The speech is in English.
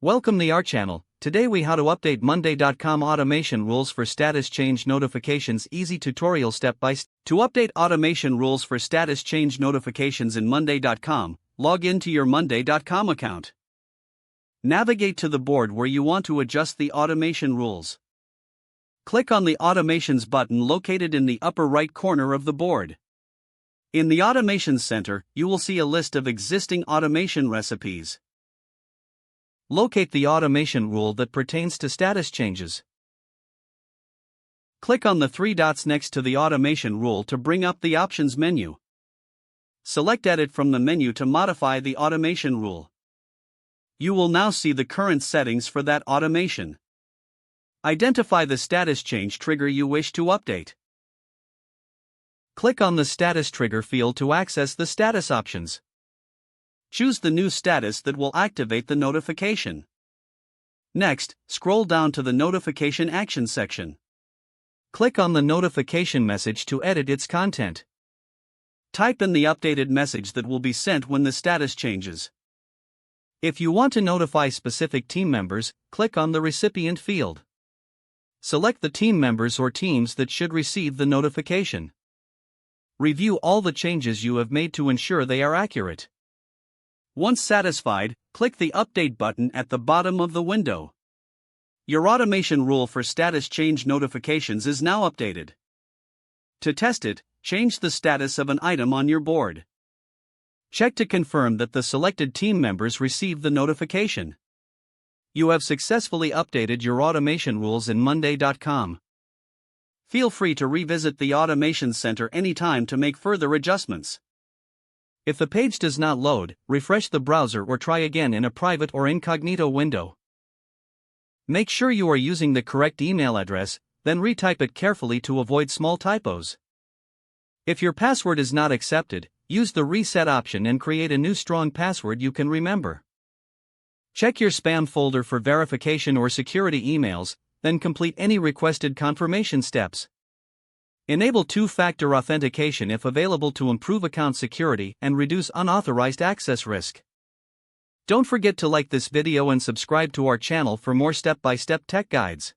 Welcome to our channel. Today we how to update monday.com automation rules for status change notifications. Easy tutorial step by step. To update automation rules for status change notifications in monday.com, log into your monday.com account. Navigate to the board where you want to adjust the automation rules. Click on the Automations button located in the upper right corner of the board. In the Automations Center, you will see a list of existing automation recipes. Locate the automation rule that pertains to status changes. Click on the three dots next to the automation rule to bring up the options menu. Select Edit from the menu to modify the automation rule. You will now see the current settings for that automation. Identify the status change trigger you wish to update. Click on the Status Trigger field to access the status options. Choose the new status that will activate the notification. Next, scroll down to the Notification Action section. Click on the notification message to edit its content. Type in the updated message that will be sent when the status changes. If you want to notify specific team members, click on the Recipient field. Select the team members or teams that should receive the notification. Review all the changes you have made to ensure they are accurate. Once satisfied, click the Update button at the bottom of the window. Your automation rule for status change notifications is now updated. To test it, change the status of an item on your board. Check to confirm that the selected team members received the notification. You have successfully updated your automation rules in monday.com. Feel free to revisit the Automation Center anytime to make further adjustments. If the page does not load, refresh the browser or try again in a private or incognito window. Make sure you are using the correct email address, then retype it carefully to avoid small typos. If your password is not accepted, use the reset option and create a new strong password you can remember. Check your spam folder for verification or security emails, then complete any requested confirmation steps. Enable two-factor authentication if available to improve account security and reduce unauthorized access risk. Don't forget to like this video and subscribe to our channel for more step-by-step tech guides.